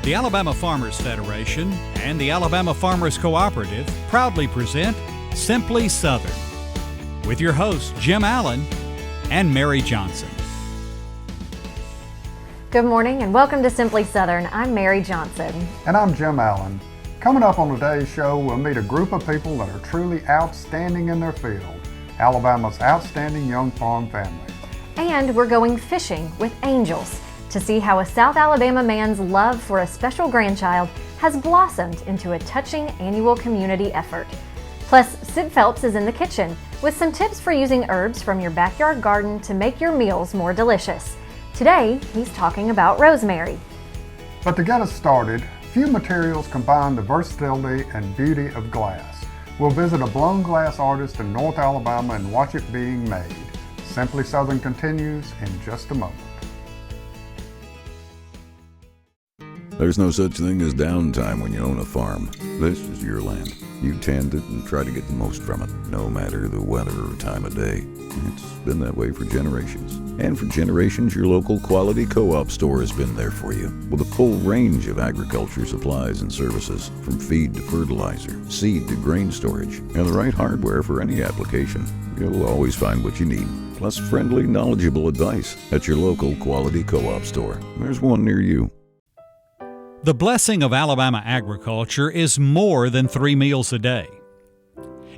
The Alabama Farmers Federation and the Alabama Farmers Cooperative proudly present Simply Southern with your hosts Jim Allen and Mary Johnson. Good morning and welcome to Simply Southern. I'm Mary Johnson. And I'm Jim Allen. Coming up on today's show, we'll meet a group of people that are truly outstanding in their field, Alabama's outstanding young farm family. And we're going fishing with angels to see how a South Alabama man's love for a special grandchild has blossomed into a touching annual community effort. Plus, Sid Phelps is in the kitchen with some tips for using herbs from your backyard garden to make your meals more delicious. Today, he's talking about rosemary. But to get us started, few materials combine the versatility and beauty of glass. We'll visit a blown glass artist in North Alabama and watch it being made. Simply Southern continues in just a moment. There's no such thing as downtime when you own a farm. This is your land. You tend it and try to get the most from it, no matter the weather or time of day. It's been that way for generations. And for generations, your local quality co-op store has been there for you, with a full range of agriculture supplies and services, from feed to fertilizer, seed to grain storage, and the right hardware for any application. You'll always find what you need, plus friendly, knowledgeable advice at your local quality co-op store. There's one near you. The blessing of Alabama agriculture is more than 3 meals a day.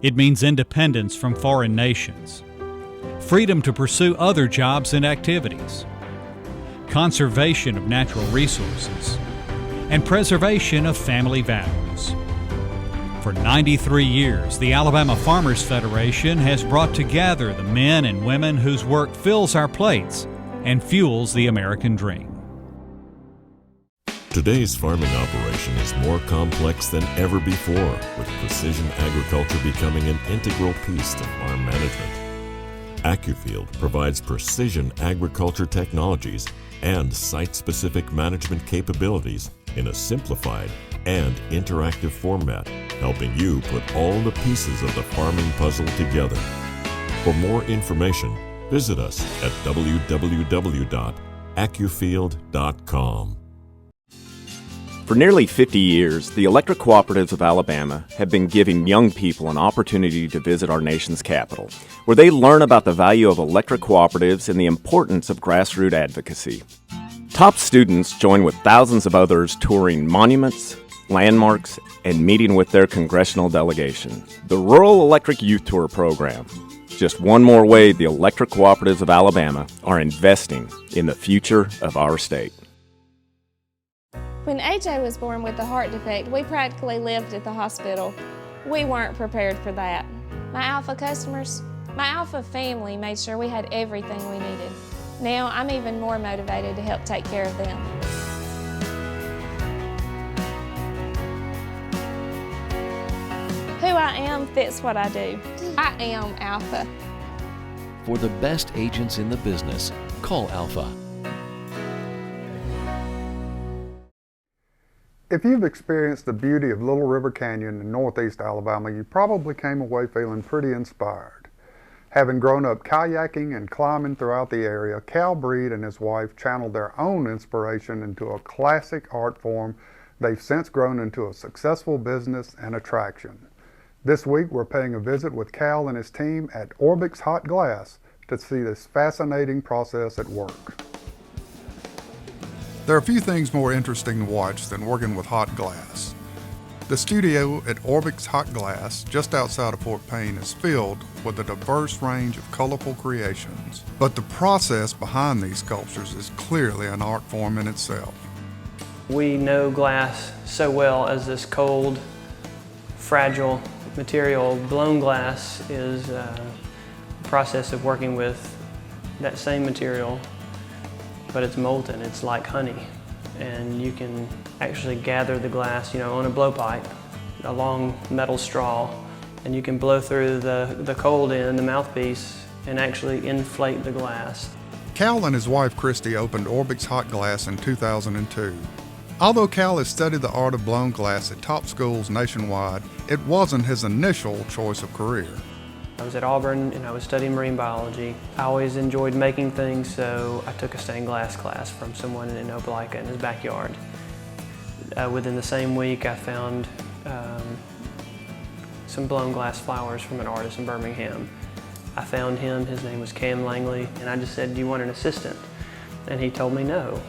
It means independence from foreign nations, freedom to pursue other jobs and activities, conservation of natural resources, and preservation of family values. For 93 years, the Alabama Farmers Federation has brought together the men and women whose work fills our plates and fuels the American dream. Today's farming operation is more complex than ever before, with precision agriculture becoming an integral piece to farm management. AccuField provides precision agriculture technologies and site-specific management capabilities in a simplified and interactive format, helping you put all the pieces of the farming puzzle together. For more information, visit us at www.accufield.com. For nearly 50 years, the electric cooperatives of Alabama have been giving young people an opportunity to visit our nation's capital, where they learn about the value of electric cooperatives and the importance of grassroots advocacy. Top students join with thousands of others touring monuments, landmarks, and meeting with their congressional delegation. The Rural Electric Youth Tour program. Just one more way the electric cooperatives of Alabama are investing in the future of our state. When AJ was born with a heart defect, we practically lived at the hospital. We weren't prepared for that. My Alpha customers, my Alpha family made sure we had everything we needed. Now I'm even more motivated to help take care of them. Who I am fits what I do. I am Alpha. For the best agents in the business, call Alpha. If you've experienced the beauty of Little River Canyon in northeast Alabama, you probably came away feeling pretty inspired. Having grown up kayaking and climbing throughout the area, Cal Breed and his wife channeled their own inspiration into a classic art form they've since grown into a successful business and attraction. This week we're paying a visit with Cal and his team at Orbix Hot Glass to see this fascinating process at work. There are a few things more interesting to watch than working with hot glass. The studio at Orbix Hot Glass, just outside of Fort Payne, is filled with a diverse range of colorful creations. But the process behind these sculptures is clearly an art form in itself. We know glass so well as this cold, fragile material. Blown glass is a process of working with that same material, but it's molten, it's like honey. And you can actually gather the glass, on a blowpipe, a long metal straw, and you can blow through the cold end, the mouthpiece, and actually inflate the glass. Cal and his wife Christy opened Orbix Hot Glass in 2002. Although Cal has studied the art of blown glass at top schools nationwide, it wasn't his initial choice of career. I was at Auburn and I was studying marine biology. I always enjoyed making things, so I took a stained glass class from someone in Opelika in his backyard. Within the same week, I found some blown glass flowers from an artist in Birmingham. I found him, his name was Cam Langley, and I just said, "Do you want an assistant?" And he told me no.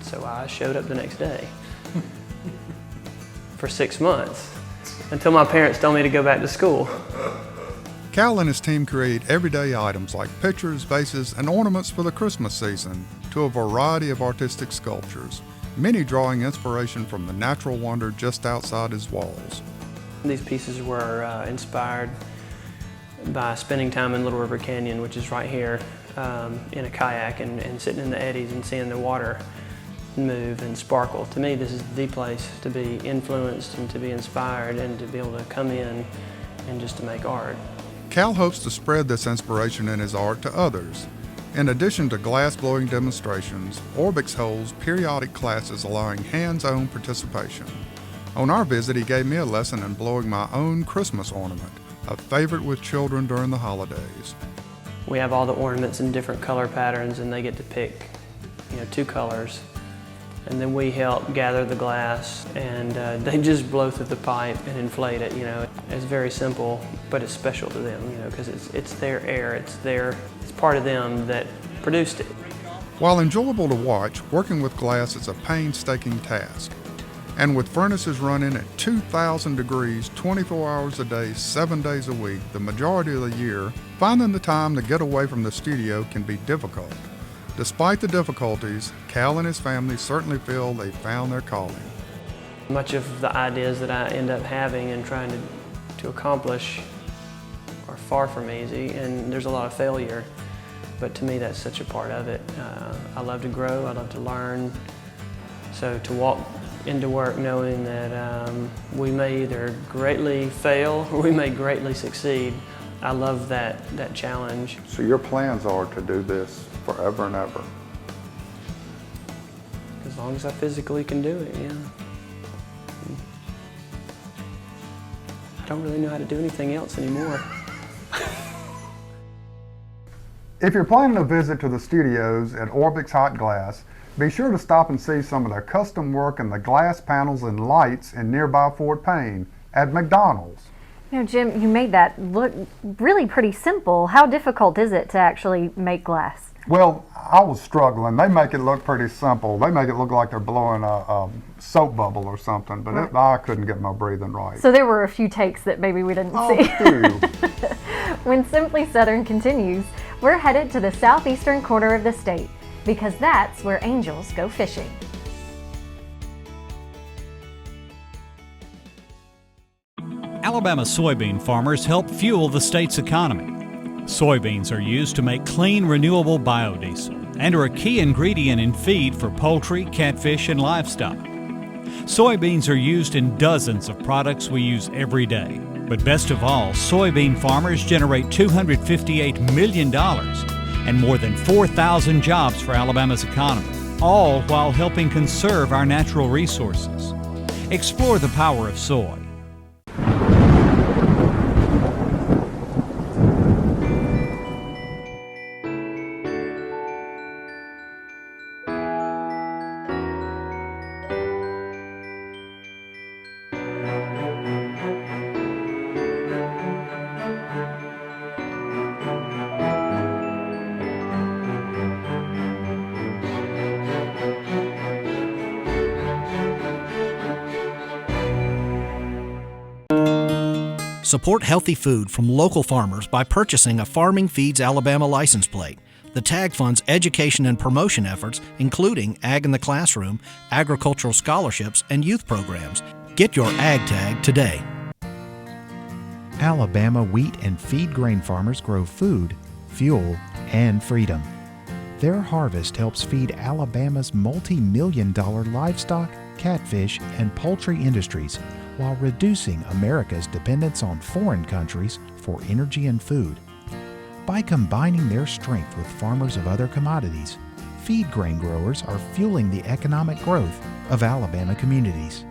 So I showed up the next day for 6 months until my parents told me to go back to school. Cal and his team create everyday items like pictures, vases, and ornaments for the Christmas season to a variety of artistic sculptures, many drawing inspiration from the natural wonder just outside his walls. These pieces were inspired by spending time in Little River Canyon, which is right here, in a kayak and sitting in the eddies and seeing the water move and sparkle. To me, this is the place to be influenced and to be inspired and to be able to come in and just to make art. Cal hopes to spread this inspiration in his art to others. In addition to glass blowing demonstrations, Orbix holds periodic classes allowing hands-on participation. On our visit, he gave me a lesson in blowing my own Christmas ornament, a favorite with children during the holidays. We have all the ornaments in different color patterns, and they get to pick, 2 colors. And then we help gather the glass, and they just blow through the pipe and inflate it. It's very simple, but it's special to them, because it's their air, it's part of them that produced it. While enjoyable to watch, working with glass is a painstaking task. And with furnaces running at 2,000 degrees 24 hours a day, 7 days a week, the majority of the year, finding the time to get away from the studio can be difficult. Despite the difficulties, Cal and his family certainly feel they found their calling. Much of the ideas that I end up having and trying to accomplish are far from easy, and there's a lot of failure. But to me, that's such a part of it. I love to grow, I love to learn. So to walk into work knowing that we may either greatly fail or we may greatly succeed, I love that challenge. So your plans are to do this forever and ever? As long as I physically can do it, yeah. I don't really know how to do anything else anymore. If you're planning a visit to the studios at Orbix Hot Glass, be sure to stop and see some of their custom work in the glass panels and lights in nearby Fort Payne at McDonald's. Jim, you made that look really pretty simple. How difficult is it to actually make glass? Well, I was struggling. They make it look pretty simple. They make it look like they're blowing a soap bubble or something, but Right. I couldn't get my breathing right. So there were a few takes that maybe we didn't see. Phew. When Simply Southern continues, we're headed to the southeastern corner of the state because that's where angels go fishing. Alabama soybean farmers help fuel the state's economy. Soybeans are used to make clean, renewable biodiesel and are a key ingredient in feed for poultry, catfish, and livestock. Soybeans are used in dozens of products we use every day. But best of all, soybean farmers generate $258 million and more than 4,000 jobs for Alabama's economy, all while helping conserve our natural resources. Explore the power of soy. Support healthy food from local farmers by purchasing a Farming Feeds Alabama license plate. The tag funds education and promotion efforts, including Ag in the Classroom, agricultural scholarships, and youth programs. Get your Ag tag today. Alabama wheat and feed grain farmers grow food, fuel, and freedom. Their harvest helps feed Alabama's multi-million-dollar livestock, catfish, and poultry industries, while reducing America's dependence on foreign countries for energy and food. By combining their strength with farmers of other commodities, feed grain growers are fueling the economic growth of Alabama communities.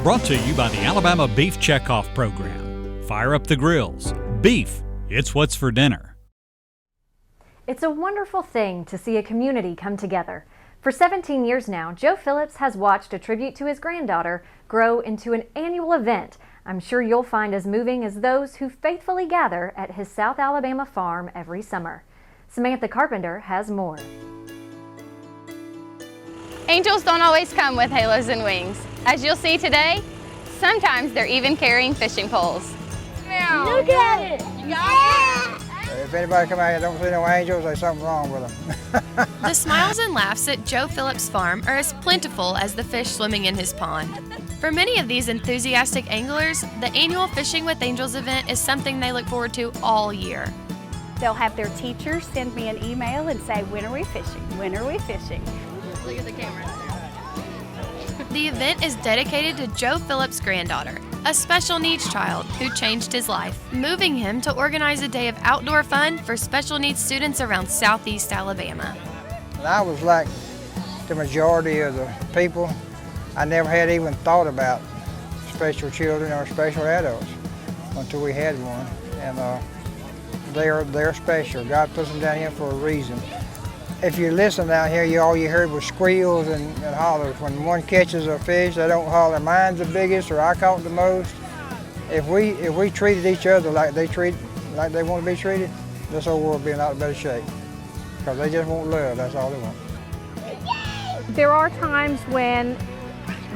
Brought to you by the Alabama Beef Checkoff Program. Fire up the grills. Beef, it's what's for dinner. It's a wonderful thing to see a community come together. For 17 years now, Joe Phillips has watched a tribute to his granddaughter grow into an annual event I'm sure you'll find as moving as those who faithfully gather at his South Alabama farm every summer. Samantha Carpenter has more. Angels don't always come with halos and wings. As you'll see today, sometimes they're even carrying fishing poles. Look at it! Yeah! If anybody come out here and don't see no angels, there's something wrong with them. The smiles and laughs at Joe Phillips' farm are as plentiful as the fish swimming in his pond. For many of these enthusiastic anglers, the annual Fishing with Angels event is something they look forward to all year. They'll have their teachers send me an email and say, when are we fishing? When are we fishing? Look at the camera. The event is dedicated to Joe Phillips' granddaughter, a special needs child who changed his life, moving him to organize a day of outdoor fun for special needs students around Southeast Alabama. And I was like the majority of the people. I never had even thought about special children or special adults until we had one. And they're special. God puts them down here for a reason. If you listen down here, all you heard was squeals and hollers. When one catches a fish, they don't holler, mine's the biggest or I caught the most. If we treated each other like they want to be treated, this whole world would be in a lot better shape. Because they just want love, that's all they want. There are times when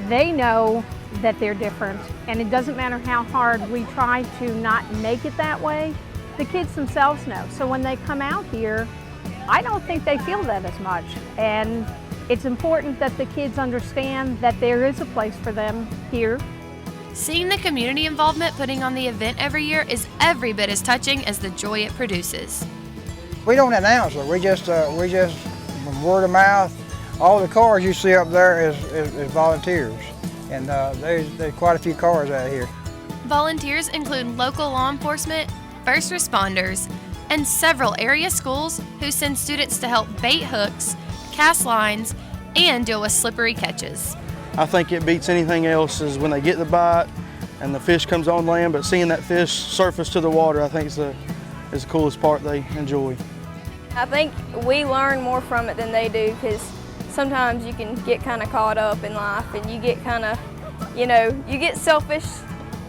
they know that they're different, and it doesn't matter how hard we try to not make it that way, the kids themselves know. So when they come out here, I don't think they feel that as much, and it's important that the kids understand that there is a place for them here. Seeing the community involvement putting on the event every year is every bit as touching as the joy it produces. We don't announce it, we just from word of mouth. All the cars you see up there is volunteers, and there's quite a few cars out here. Volunteers include local law enforcement, first responders, and several area schools who send students to help bait hooks, cast lines, and deal with slippery catches. I think it beats anything else is when they get the bite and the fish comes on land, but seeing that fish surface to the water I think is the coolest part they enjoy. I think we learn more from it than they do, because sometimes you can get kind of caught up in life and you get kind of, you get selfish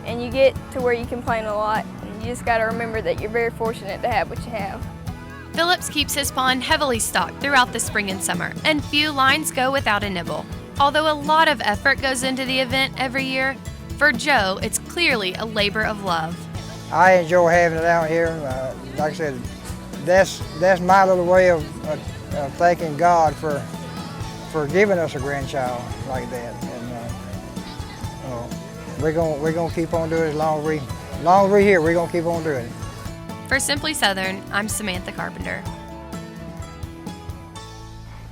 and you get to where you complain a lot. You just got to remember that you're very fortunate to have what you have. Phillips keeps his pond heavily stocked throughout the spring and summer, and few lines go without a nibble. Although a lot of effort goes into the event every year, for Joe, it's clearly a labor of love. I enjoy having it out here. Like I said, that's my little way of thanking God for giving us a grandchild like that. And we're gonna keep on doing it as long as we're here. We're gonna keep on doing it. For Simply Southern, I'm Samantha Carpenter.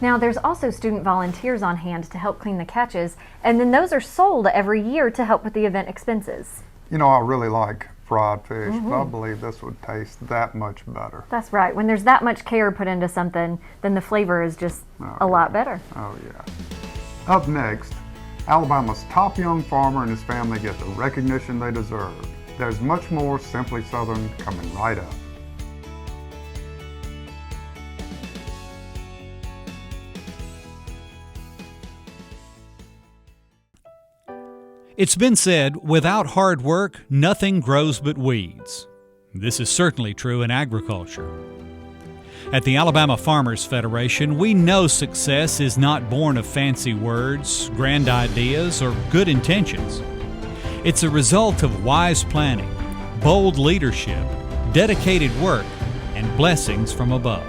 Now, there's also student volunteers on hand to help clean the catches, and then those are sold every year to help with the event expenses. I really like fried fish, but I believe this would taste that much better. That's right. When there's that much care put into something, then the flavor is just a lot better. Oh, yeah. Up next, Alabama's top young farmer and his family get the recognition they deserve. There's much more Simply Southern coming right up. It's been said, without hard work, nothing grows but weeds. This is certainly true in agriculture. At the Alabama Farmers Federation, we know success is not born of fancy words, grand ideas, or good intentions. It's a result of wise planning, bold leadership, dedicated work, and blessings from above.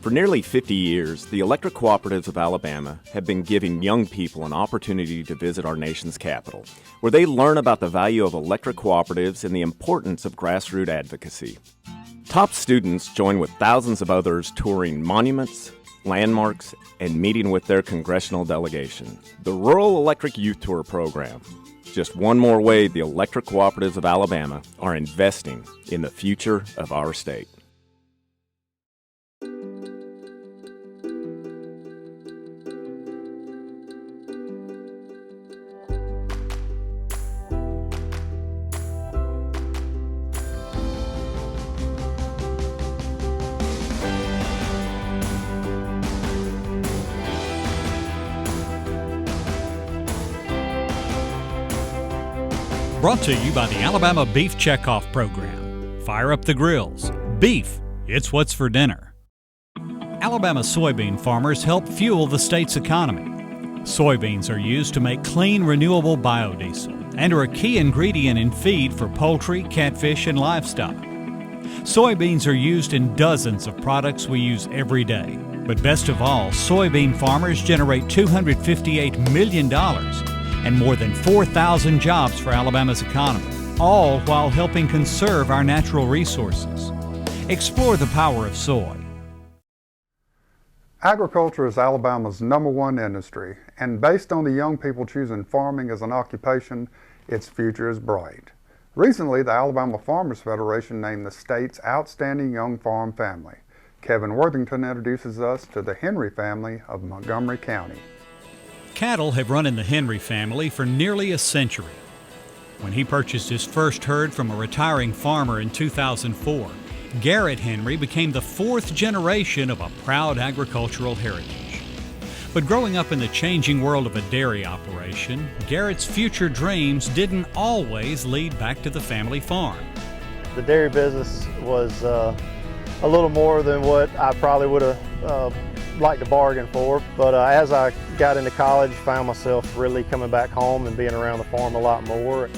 For nearly 50 years, the electric cooperatives of Alabama have been giving young people an opportunity to visit our nation's capital, where they learn about the value of electric cooperatives and the importance of grassroots advocacy. Top students join with thousands of others touring monuments, landmarks, and meeting with their congressional delegation. The Rural Electric Youth Tour program. Just one more way the electric cooperatives of Alabama are investing in the future of our state. Brought to you by the Alabama Beef Checkoff Program. Fire up the grills. Beef, it's what's for dinner. Alabama soybean farmers help fuel the state's economy. Soybeans are used to make clean, renewable biodiesel and are a key ingredient in feed for poultry, catfish, and livestock. Soybeans are used in dozens of products we use every day. But best of all, soybean farmers generate $258 million and more than 4,000 jobs for Alabama's economy, all while helping conserve our natural resources. Explore the power of soy. Agriculture is Alabama's #1 industry, and based on the young people choosing farming as an occupation, its future is bright. Recently, the Alabama Farmers Federation named the state's outstanding young farm family. Kevin Worthington introduces us to the Henry family of Montgomery County. Cattle have run in the Henry family for nearly a century. When he purchased his first herd from a retiring farmer in 2004, Garrett Henry became the 4th generation of a proud agricultural heritage. But growing up in the changing world of a dairy operation, Garrett's future dreams didn't always lead back to the family farm. The dairy business was a little more than what I probably would have liked to bargain for, but as I got into college, found myself really coming back home and being around the farm a lot more.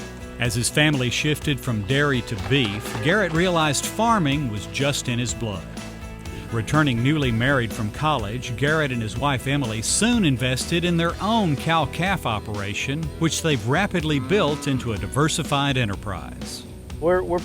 As his family shifted from dairy to beef, Garrett realized farming was just in his blood. Returning newly married from college, Garrett and his wife Emily soon invested in their own cow-calf operation, which they've rapidly built into a diversified enterprise. We're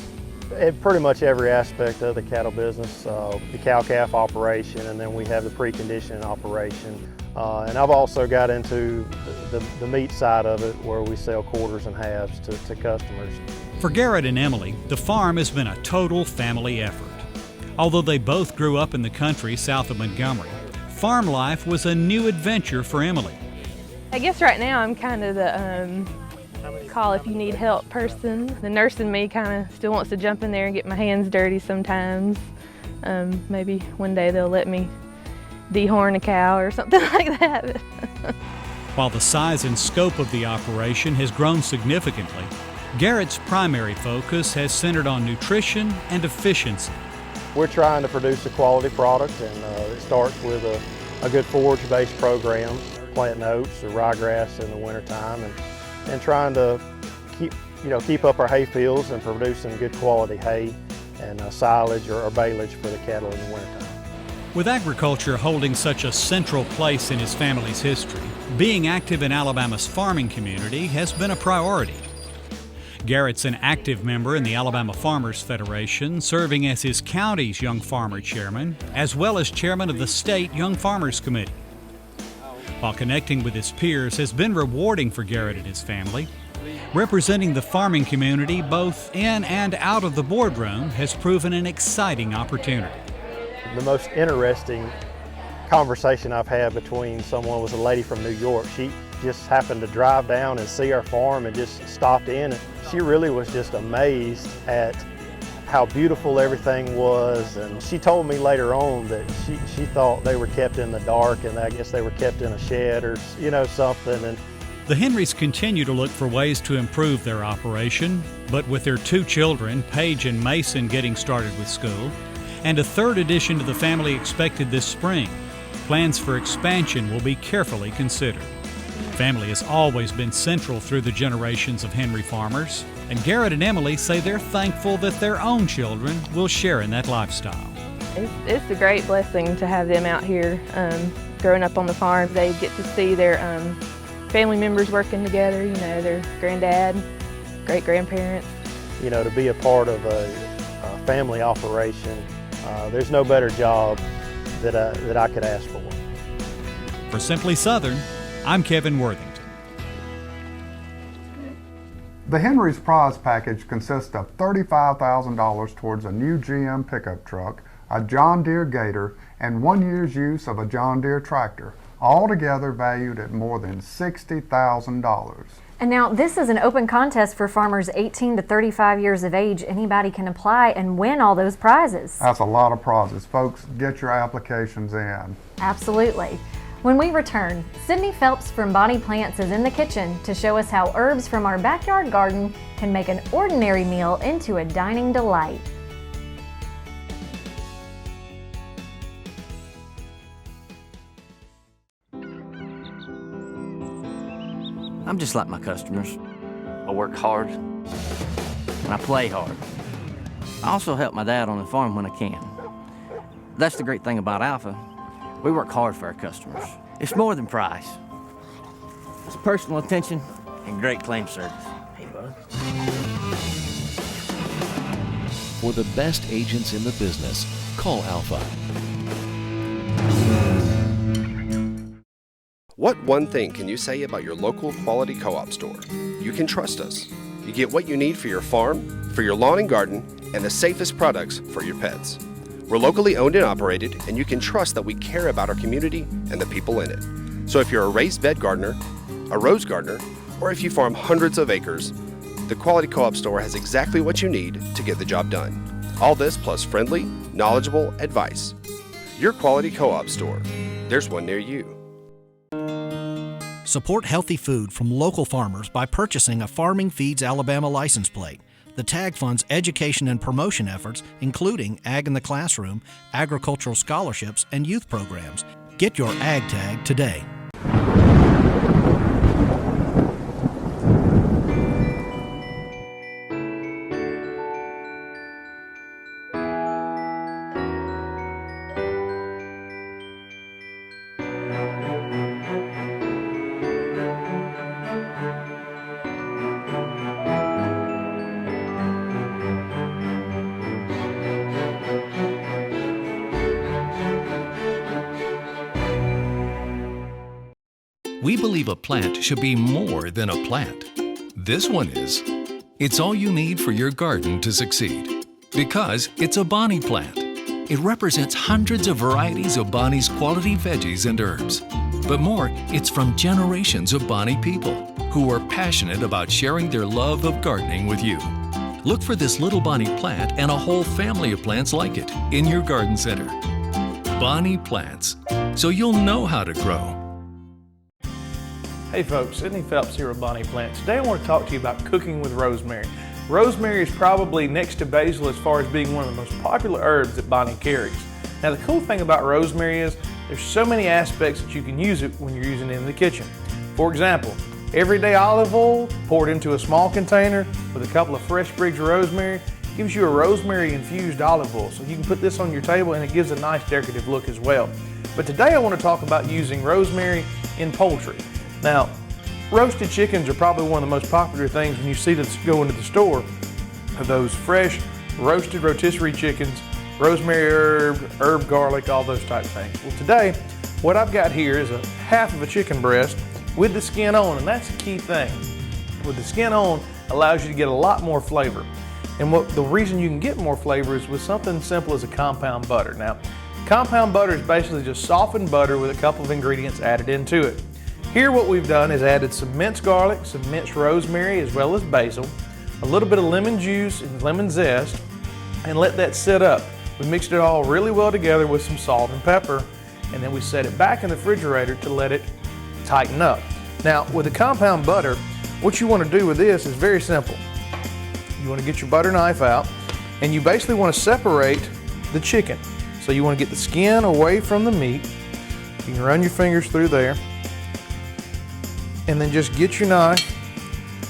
at pretty much every aspect of the cattle business, the cow-calf operation, and then we have the preconditioning operation. And I've also got into the meat side of it, where we sell quarters and halves to customers. For Garrett and Emily, the farm has been a total family effort. Although they both grew up in the country south of Montgomery, farm life was a new adventure for Emily. I guess right now I'm kind of the call if you need help person. The nurse in me kind of still wants to jump in there and get my hands dirty sometimes. Maybe one day they'll let me dehorn a cow or something like that. While the size and scope of the operation has grown significantly, Garrett's primary focus has centered on nutrition and efficiency. We're trying to produce a quality product, and it starts with a good forage-based program, planting oats or ryegrass in the wintertime, and trying to keep up our hay fields and producing good quality hay and silage or baleage for the cattle in the wintertime. With agriculture holding such a central place in his family's history, being active in Alabama's farming community has been a priority. Garrett's an active member in the Alabama Farmers Federation, serving as his county's Young Farmer Chairman, as well as chairman of the State Young Farmers Committee. While connecting with his peers has been rewarding for Garrett and his family, representing the farming community both in and out of the boardroom has proven an exciting opportunity. The most interesting conversation I've had between someone was a lady from New York. She just happened to drive down and see our farm and just stopped in. And she really was just amazed at how beautiful everything was. And she told me later on that she thought they were kept in the dark, and I guess they were kept in a shed or something. And the Henrys continue to look for ways to improve their operation, but with their 2 children, Paige and Mason, getting started with school, and a 3rd addition to the family expected this spring, plans for expansion will be carefully considered. Family has always been central through the generations of Henry farmers, and Garrett and Emily say they're thankful that their own children will share in that lifestyle. It's a great blessing to have them out here growing up on the farm. They get to see their family members working together, their granddad, great-grandparents. To be a part of a family operation, there's no better job that I could ask for. For Simply Southern, I'm Kevin Worthington. The Henry's prize package consists of $35,000 towards a new GM pickup truck, a John Deere Gator, and 1 year's use of a John Deere tractor, altogether valued at more than $60,000. And now this is an open contest for farmers 18 to 35 years of age. Anybody can apply and win all those prizes. That's a lot of prizes. Folks, get your applications in. Absolutely. When we return, Sidney Phelps from Bonnie Plants is in the kitchen to show us how herbs from our backyard garden can make an ordinary meal into a dining delight. I'm just like my customers. I work hard and I play hard. I also help my dad on the farm when I can. That's the great thing about Alpha. We work hard for our customers. It's more than price. It's personal attention and great claim service. Hey, bud. For the best agents in the business, call Alpha. What one thing can you say about your local quality co-op store? You can trust us. You get what you need for your farm, for your lawn and garden, and the safest products for your pets. We're locally owned and operated, and you can trust that we care about our community and the people in it. So if you're a raised bed gardener, a rose gardener, or if you farm hundreds of acres, the Quality Co-op Store has exactly what you need to get the job done. All this plus friendly, knowledgeable advice. Your Quality Co-op Store. There's one near you. Support healthy food from local farmers by purchasing a Farming Feeds Alabama license plate. The tag funds education and promotion efforts, including Ag in the Classroom, agricultural scholarships, and youth programs. Get your Ag tag today. We believe a plant should be more than a plant. This one is. It's all you need for your garden to succeed. Because it's a Bonnie plant. It represents hundreds of varieties of Bonnie's quality veggies and herbs. But more, it's from generations of Bonnie people who are passionate about sharing their love of gardening with you. Look for this little Bonnie plant and a whole family of plants like it in your garden center. Bonnie plants, so you'll know how to grow. Hey folks, Sidney Phelps here with Bonnie Plants. Today I want to talk to you about cooking with rosemary. Rosemary is probably next to basil as far as being one of the most popular herbs that Bonnie carries. Now the cool thing about rosemary is there's so many aspects that you can use it when you're using it in the kitchen. For example, everyday olive oil poured into a small container with a couple of fresh sprigs of rosemary gives you a rosemary infused olive oil. So you can put this on your table and it gives a nice decorative look as well. But today I want to talk about using rosemary in poultry. Now, roasted chickens are probably one of the most popular things when you see them go into the store. Those fresh, roasted rotisserie chickens, rosemary herb garlic, all those type of things. Well today, what I've got here is a half of a chicken breast with the skin on, and that's the key thing. With the skin on, allows you to get a lot more flavor. And the reason you can get more flavor is with something simple as a compound butter. Now, compound butter is basically just softened butter with a couple of ingredients added into it. Here what we've done is added some minced garlic, some minced rosemary, as well as basil, a little bit of lemon juice and lemon zest, and let that sit up. We mixed it all really well together with some salt and pepper, and then we set it back in the refrigerator to let it tighten up. Now, with the compound butter, what you want to do with this is very simple. You want to get your butter knife out, and you basically want to separate the chicken. So you want to get the skin away from the meat. You can run your fingers through there, and then just get your knife,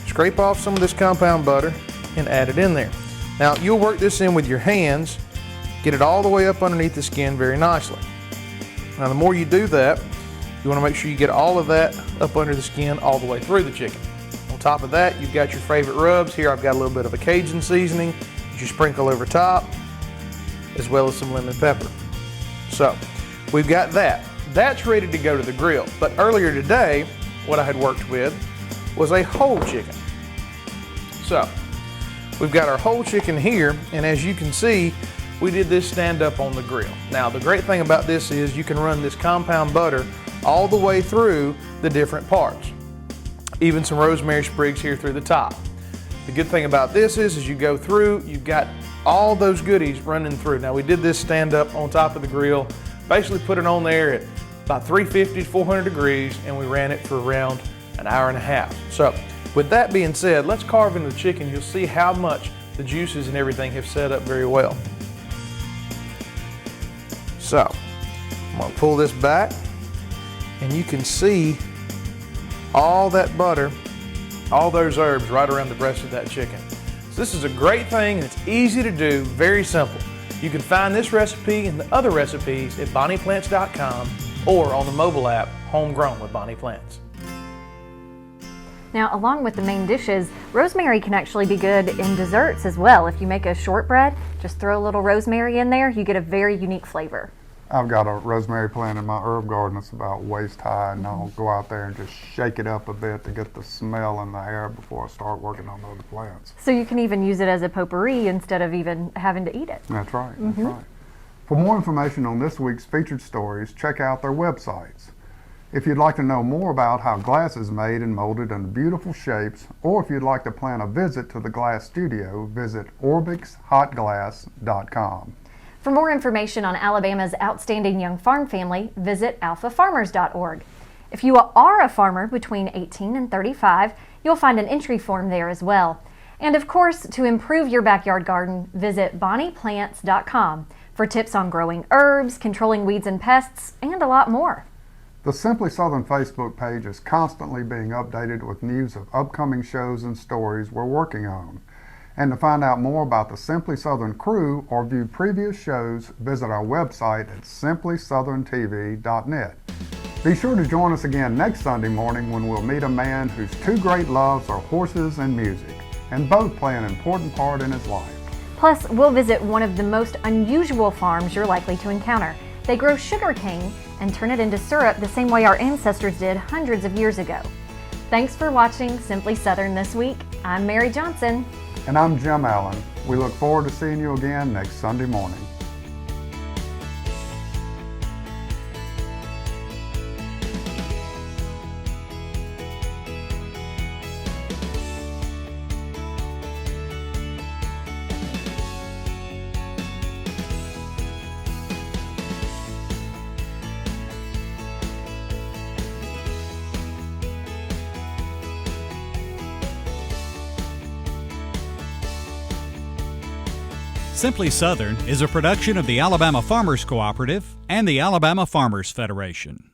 scrape off some of this compound butter, and add it in there. Now you'll work this in with your hands, get it all the way up underneath the skin very nicely. Now the more you do that, you want to make sure you get all of that up under the skin all the way through the chicken. On top of that, you've got your favorite rubs. Here I've got a little bit of a Cajun seasoning that you sprinkle over top, as well as some lemon pepper. So we've got that. That's ready to go to the grill. But earlier today, what I had worked with was a whole chicken. So we've got our whole chicken here, and as you can see, we did this stand up on the grill. Now the great thing about this is you can run this compound butter all the way through the different parts. Even some rosemary sprigs here through the top. The good thing about this is as you go through, you've got all those goodies running through. Now we did this stand up on top of the grill, basically put it on there at about 350 to 400 degrees, and we ran it for around an hour and a half. So with that being said, let's carve into the chicken. You'll see how much the juices and everything have set up very well. So I'm going to pull this back, and you can see all that butter, all those herbs right around the breast of that chicken. So this is a great thing, and it's easy to do, very simple. You can find this recipe and the other recipes at bonnieplants.com or on the mobile app Homegrown with Bonnie Plants. Now, along with the main dishes, rosemary can actually be good in desserts as well. If you make a shortbread, just throw a little rosemary in there, you get a very unique flavor. I've got a rosemary plant in my herb garden that's about waist high, and I'll go out there and just shake it up a bit to get the smell in the air before I start working on other plants. So you can even use it as a potpourri instead of even having to eat it. That's right, that's right. For more information on this week's featured stories, check out their websites. If you'd like to know more about how glass is made and molded into beautiful shapes, or if you'd like to plan a visit to the glass studio, visit orbixhotglass.com. For more information on Alabama's outstanding young farm family, visit alphafarmers.org. If you are a farmer between 18 and 35, you'll find an entry form there as well. And of course, to improve your backyard garden, visit bonnieplants.com for tips on growing herbs, controlling weeds and pests, and a lot more. The Simply Southern Facebook page is constantly being updated with news of upcoming shows and stories we're working on. And to find out more about the Simply Southern crew or view previous shows, visit our website at simplysouthern.tv.net. Be sure to join us again next Sunday morning when we'll meet a man whose two great loves are horses and music, and both play an important part in his life. Plus, we'll visit one of the most unusual farms you're likely to encounter. They grow sugar cane and turn it into syrup the same way our ancestors did hundreds of years ago. Thanks for watching Simply Southern this week. I'm Mary Johnson. And I'm Jim Allen. We look forward to seeing you again next Sunday morning. Simply Southern is a production of the Alabama Farmers Cooperative and the Alabama Farmers Federation.